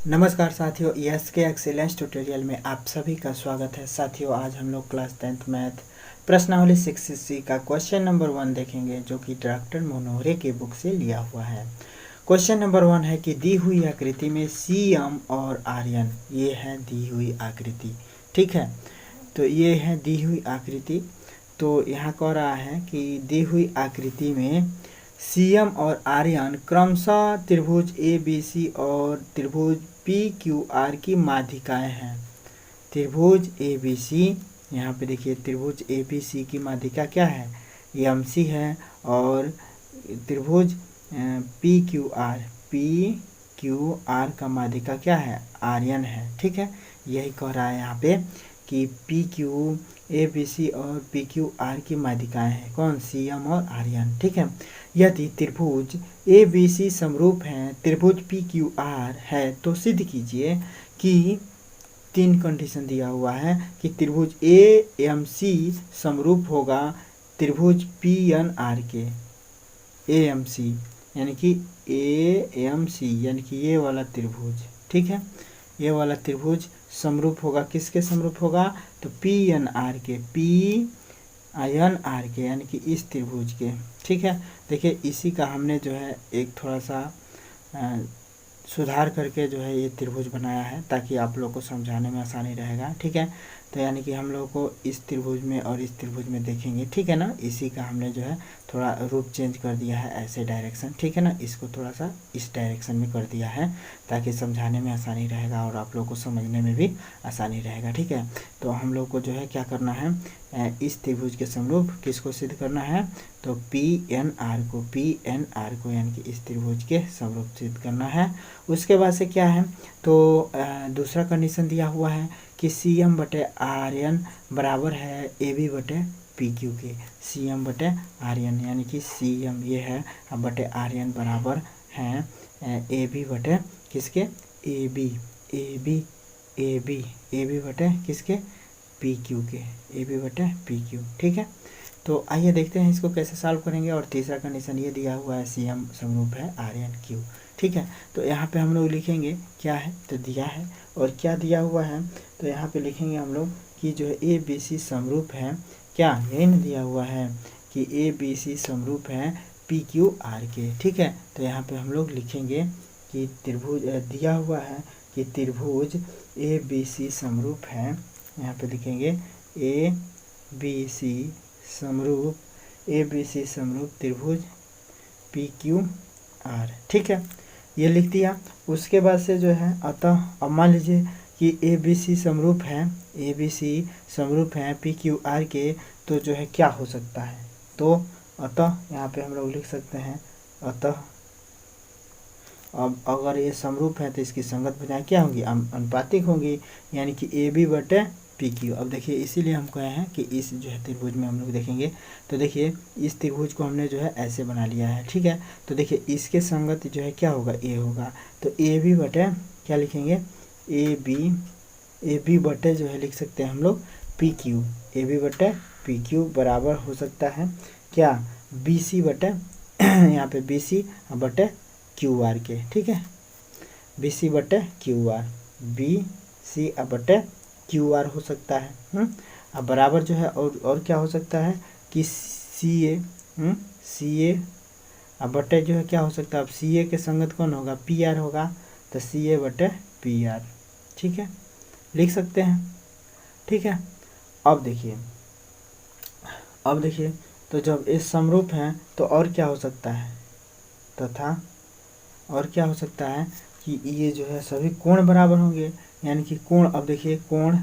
नमस्कार साथियों, यस के एक्सीलेंस ट्यूटोरियल में आप सभी का स्वागत है। साथियों, आज हम लोग क्लास 10th मैथ प्रश्नावली 6C का क्वेश्चन नंबर 1 देखेंगे, जो कि डॉक्टर मनोहरे की बुक से लिया हुआ है। क्वेश्चन नंबर 1 है कि दी हुई आकृति में CM और आर्यन, ये है दी हुई आकृति। ठीक है, तो ये है दी हुई आकृति। तो यहाँ कह रहा है कि दी हुई आकृति में CM और आर्यन क्रमशः त्रिभुज ABC और त्रिभुज PQR की माध्यिकाएं हैं। त्रिभुज ABC, यहाँ पे देखिए त्रिभुज ABC की माध्यिका क्या है, MC है, और त्रिभुज PQR का माध्यिका क्या है, आर्यन है। ठीक है, यही कह रहा है यहाँ पे कि ABC और PQR की माध्यिकाएं हैं, कौन, CM और आर्यन। ठीक है, यदि त्रिभुज ABC समरूप हैं, त्रिभुज PQR है, तो सिद्ध कीजिए कि 3 कंडीशन दिया हुआ है कि त्रिभुज AMC समरूप होगा त्रिभुज PNR के। AMC यानी कि AMC यानी कि ये वाला त्रिभुज, ठीक है, ये वाला त्रिभुज समरूप होगा, किसके समरूप होगा, तो PNR के, PNR के यानी कि इस त्रिभुज के। ठीक है, देखिए इसी का हमने जो है एक थोड़ा सा सुधार करके जो है ये त्रिभुज बनाया है, ताकि आप लोग को समझाने में आसानी रहेगा। ठीक है, तो यानी कि हम लोग को इस त्रिभुज में और इस त्रिभुज में देखेंगे। ठीक है ना, इसी का हमने जो है थोड़ा रूप चेंज कर दिया है, ऐसे डायरेक्शन। ठीक है ना, इसको थोड़ा सा इस डायरेक्शन में कर दिया है, ताकि समझाने में आसानी रहेगा और आप लोग को समझने में भी आसानी रहेगा। ठीक है, तो हम लोग को जो है क्या करना है, इस त्रिभुज के समरूप किसको सिद्ध करना है, तो PNR को यानी कि इस त्रिभुज के समरूप सिद्ध करना है। उसके बाद से क्या है, तो दूसरा कंडीशन दिया हुआ है कि CM बटे आर्यन बराबर है AB बटे PQ के। CM बटे आर्यन यानी कि CM ये है बटे आर्यन बराबर हैं AB बटे किसके, AB बटे किसके, PQ के, AB बटे PQ। ठीक है, तो आइए देखते हैं इसको कैसे सॉल्व करेंगे। और तीसरा कंडीशन ये दिया हुआ है CM समरूप है आर्यन Q। ठीक है, तो यहाँ पे हम लोग लिखेंगे क्या है, तो दिया है और क्या दिया हुआ है, तो यहाँ पे लिखेंगे हम लोग कि जो है ABC समरूप है, क्या यही न दिया हुआ है कि ABC समरूप है PQR के। ठीक है, तो यहाँ पे हम लोग लिखेंगे कि त्रिभुज दिया हुआ है कि त्रिभुज ABC समरूप है, यहाँ पे लिखेंगे ABC समरूप त्रिभुज PQR। ठीक है, ये लिख दिया। उसके बाद से जो है अतः अब मान लीजिए कि ABC समरूप है PQR के, तो जो है क्या हो सकता है, तो अतः यहाँ पे हम लोग लिख सकते हैं अतः अब अगर ये समरूप है तो इसकी संगत भुजाएं क्या होंगी, अनुपातिक होंगी, यानी कि AB बटे PQ। अब देखिए इसीलिए हम कहे हैं कि इस जो है त्रिभुज में हम लोग देखेंगे, तो देखिए इस त्रिभुज को हमने जो है ऐसे बना लिया है। ठीक है, तो देखिए इसके संगत जो है क्या होगा, A होगा, तो AB बटे क्या लिखेंगे, AB बटे जो है लिख सकते हैं हम लोग PQ, AB बटे PQ बराबर हो सकता है क्या, BC बटे यहाँ पे BC बटे QR के। ठीक है, BC बटे QR, BC बटे QR हो सकता है। अब बराबर जो है और क्या हो सकता है कि CA अब बटे जो है क्या हो सकता है, अब CA के संगत कौन होगा, PR होगा, तो CA बटे PR। ठीक है, लिख सकते हैं। ठीक है, अब देखिए तो जब ये समरूप हैं तो और क्या हो सकता है, तथा और क्या हो सकता है कि ये जो है सभी कोण बराबर होंगे, यानी कि कोण, अब देखिए कोण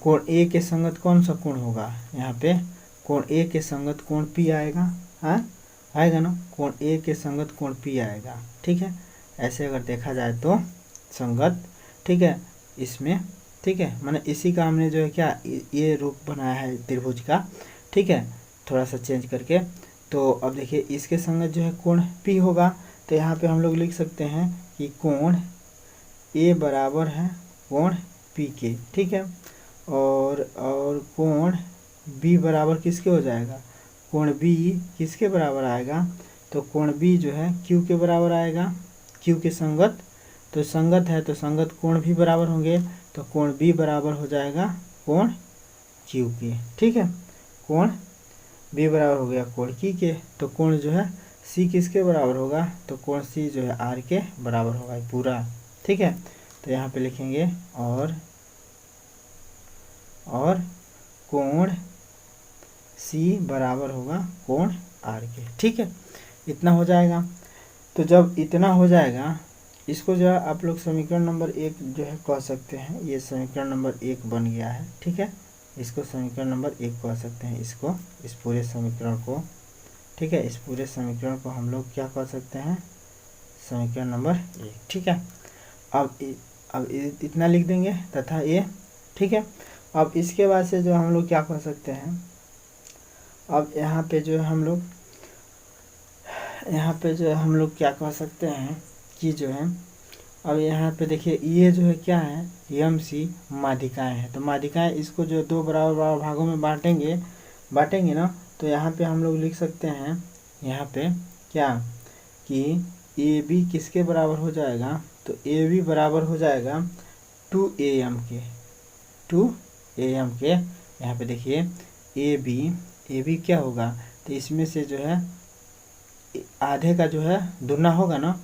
A के संगत कौन सा कोण होगा, यहाँ पे कोण A के संगत कोण P आएगा, हाँ आएगा ना, कोण A के संगत कोण P आएगा। ठीक है, ऐसे अगर देखा जाए तो संगत, ठीक है, इसमें, ठीक है, माने इसी का हमने जो है क्या ये रूप बनाया है त्रिभुज का। ठीक है, थोड़ा सा चेंज करके, तो अब देखिए इसके संगत जो है कोण P होगा, तो यहाँ पे हम लोग लिख सकते हैं कि कोण A बराबर है कोण P के। ठीक है, और कोण B बराबर किसके हो जाएगा, कोण B किसके बराबर आएगा, तो कोण B जो है Q के बराबर आएगा, Q के संगत तो संगत है तो संगत कोण भी बराबर होंगे, तो कोण बी बराबर हो जाएगा कोण क्यू के। ठीक है, कोण बी बराबर हो गया कोण की के, तो कोण जो है सी किसके बराबर होगा, तो कोण सी जो है आर के बराबर होगा पूरा। ठीक है, तो यहाँ पे लिखेंगे और कोण सी बराबर होगा कोण आर के। ठीक है, इतना हो जाएगा। तो जब इतना हो जाएगा, इसको जो है आप लोग समीकरण नंबर 1 जो है कह सकते हैं, ये समीकरण नंबर 1 बन गया है। ठीक है, इसको समीकरण नंबर 1 कह सकते हैं, इसको, इस पूरे समीकरण को। ठीक है, इस पूरे समीकरण को हम लोग क्या कह सकते हैं, समीकरण नंबर 1। ठीक है, अब इतना लिख देंगे तथा ये। ठीक है, अब इसके बाद से जो हम लोग क्या कह सकते हैं, अब यहाँ पे जो है हम लोग क्या कह सकते हैं कि जो है, अब यहाँ पे देखिए ये जो है क्या है, यम सी माध्यिकाएँ हैं। तो माध्यिकाएँ इसको जो 2 बराबर बराबर भागों में बांटेंगे ना, तो यहाँ पे हम लोग लिख सकते हैं, यहाँ पे क्या कि ए बी किसके बराबर हो जाएगा, तो ए बी बराबर हो जाएगा 2am के। यहाँ पे देखिए ए बी क्या होगा, तो इसमें से जो है आधे का जो है दुगना होगा ना,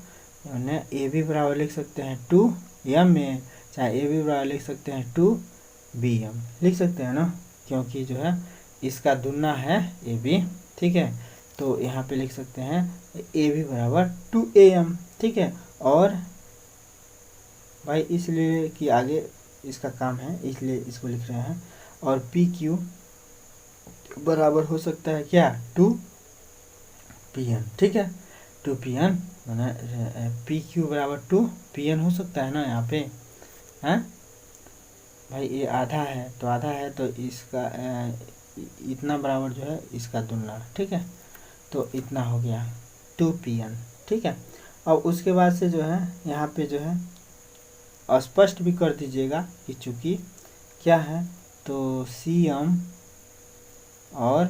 यानी ए बी बराबर लिख सकते हैं 2m में, चाहे ए बी बराबर लिख सकते हैं 2bm लिख सकते हैं ना, क्योंकि जो है इसका दुगना है ए बी। ठीक है, तो यहाँ पे लिख सकते हैं ए बी बराबर 2am। ठीक है, और भाई इसलिए कि आगे इसका काम है इसलिए इसको लिख रहे हैं, और पी क्यू बराबर हो सकता है क्या, 2pn। ठीक है, 2pn मैंने पी क्यू बराबर 2pn हो सकता है ना यहाँ पे, हैं भाई, ये आधा है तो इसका इतना बराबर जो है इसका दुगना। ठीक है, तो इतना हो गया 2pn। ठीक है, अब उसके बाद से जो है यहाँ पे जो है स्पष्ट भी कर दीजिएगा कि चूँकि क्या है, तो cm और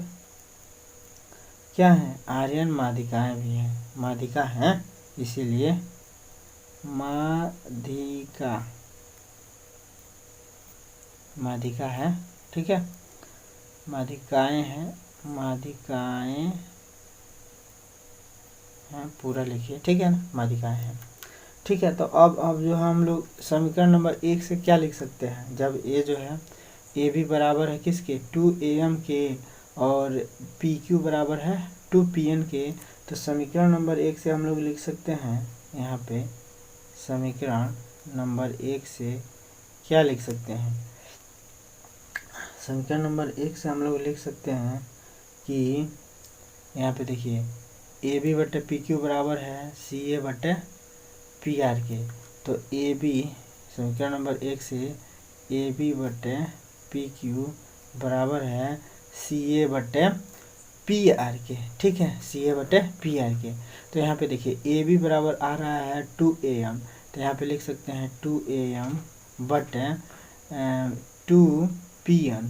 क्या है, आर्यन माध्यिकाएँ भी हैं, माध्यिका हैं, इसीलिए माध्यिका है। ठीक है, माध्यिकाएँ हैं पूरा लिखिए। ठीक है ना, माध्यिकाएँ हैं। ठीक है, तो अब जो हम लोग समीकरण नंबर 1 से क्या लिख सकते हैं, जब ये जो है ए बी बराबर है किसके, 2am के, और पी क्यू बराबर है 2pn के, तो समीकरण नंबर 1 से हम लोग लिख सकते हैं, यहाँ पे समीकरण नंबर 1 से क्या लिख सकते हैं, समीकरण नंबर 1 से हम लोग लिख सकते हैं कि यहाँ पे देखिए ए बी बटे पी क्यू बराबर है सी ए बटे पी आर के, तो ए बी समीकरण नंबर 1 से ए बी बटे पी क्यू बराबर है सी ए बटे पी आर के। ठीक है, सी ए बटे पी आर के, तो यहाँ पे देखिए ए बी बराबर आ रहा है 2am, तो यहाँ पे लिख सकते हैं 2am बटे 2pn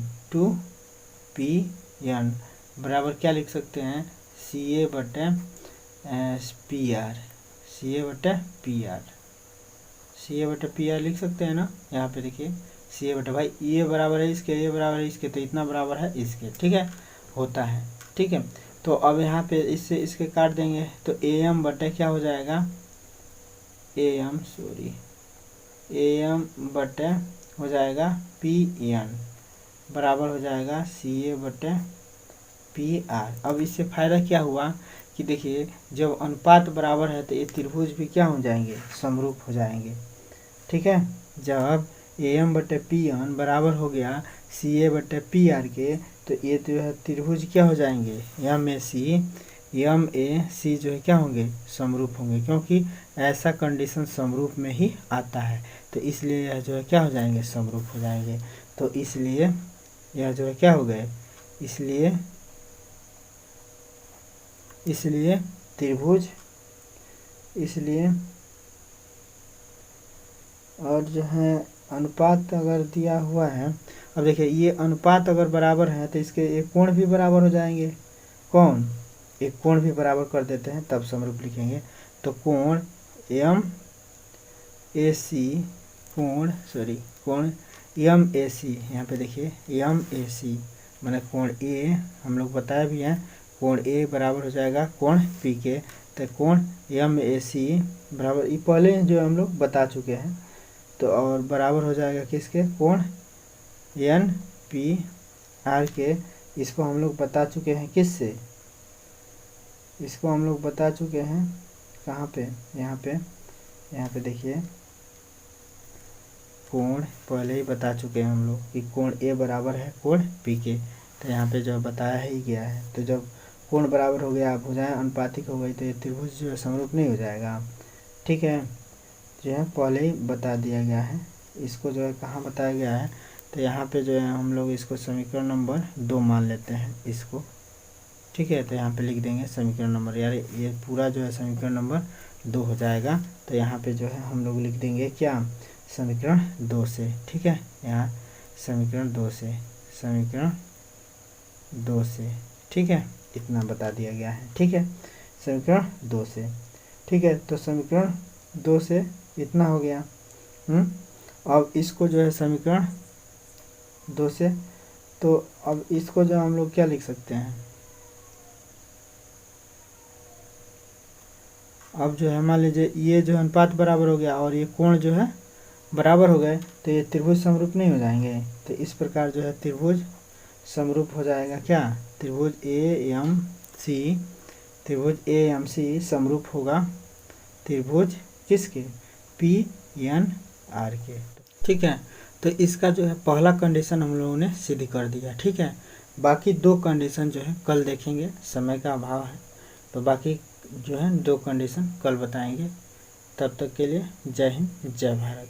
बराबर क्या लिख सकते हैं, सी ए बटे पी आर, सी ए बटे पी आर लिख सकते हैं ना। यहाँ पे देखिए सी ए बटे, भाई ये बराबर है इसके, ये बराबर है इसके, तो इतना बराबर है इसके। ठीक है, होता है। ठीक है, तो अब यहाँ पे इससे इसके काट देंगे, तो am बटे क्या हो जाएगा, am बटे हो जाएगा pn बराबर हो जाएगा सी ए बटे पी आर। अब इससे फ़ायदा क्या हुआ कि देखिए जब अनुपात बराबर है तो ये त्रिभुज भी क्या हो जाएंगे, समरूप हो जाएंगे। ठीक है, जब am बटे पी एन बराबर हो गया सी ए बटे पी आर के, तो ये जो है त्रिभुज क्या हो जाएंगे, एम ए सी जो है क्या होंगे, समरूप होंगे, क्योंकि ऐसा कंडीशन समरूप में ही आता है, तो इसलिए यह जो है क्या हो जाएंगे, समरूप हो जाएंगे। तो इसलिए यह जो है क्या हो गए, इसलिए त्रिभुज, इसलिए और जो है अनुपात अगर दिया हुआ है, अब देखिए ये अनुपात अगर बराबर है तो इसके एक कोण भी बराबर हो जाएंगे। कौन, एक कोण भी बराबर कर देते हैं तब समरूप लिखेंगे। तो कोण AC कोण MAC, यहाँ पे देखिए MAC मैंने कोण A हम लोग बताया भी हैं, कोण A बराबर हो जाएगा कोण P के। तो कोण MAC बराबर, ये पहले जो हम लोग बता चुके हैं, तो और बराबर हो जाएगा किसके, कोण NPR के। इसको हम लोग बता चुके हैं किससे, इसको हम लोग बता चुके हैं कहाँ पे, यहाँ पे देखिए कोण पहले ही बता चुके हैं हम लोग कि कोण A बराबर है कोण P के। तो यहाँ पे जो बताया ही गया है, तो जब कोण बराबर हो गया, भुजाएं अनुपातिक हो गई, तो ये त्रिभुज जो है समरूप नहीं हो जाएगा। ठीक है, जो है पहले ही बता दिया गया है। इसको जो है कहाँ बताया गया है, तो यहाँ पे जो है हम लोग इसको समीकरण नंबर 2 मान लेते हैं इसको। ठीक है, तो यहाँ पे लिख देंगे समीकरण नंबर, यार ये पूरा जो है समीकरण नंबर 2 हो जाएगा। तो यहाँ पे जो है हम लोग लिख देंगे क्या, समीकरण 2 से। ठीक है, यहाँ समीकरण 2 से, ठीक है, इतना बता दिया गया है। ठीक है, समीकरण 2 से, ठीक है, तो समीकरण 2 से इतना हो गया। अब इसको जो है समीकरण 2 से, तो अब इसको जो हम लोग क्या लिख सकते हैं, अब जो है मान लीजिए ये जो अनुपात बराबर हो गया और ये कोण जो है बराबर हो गए, तो ये त्रिभुज समरूप नहीं हो जाएंगे। तो इस प्रकार जो है त्रिभुज समरूप हो जाएगा क्या, त्रिभुज AMC समरूप होगा त्रिभुज किसके, PNR के। ठीक है, तो इसका जो है पहला कंडीशन हम लोगों ने सिद्ध कर दिया। ठीक है, बाकी 2 कंडीशन जो है कल देखेंगे, समय का अभाव है, तो बाकी जो है 2 कंडीशन कल बताएंगे। तब तक के लिए जय हिंद, जय भारत।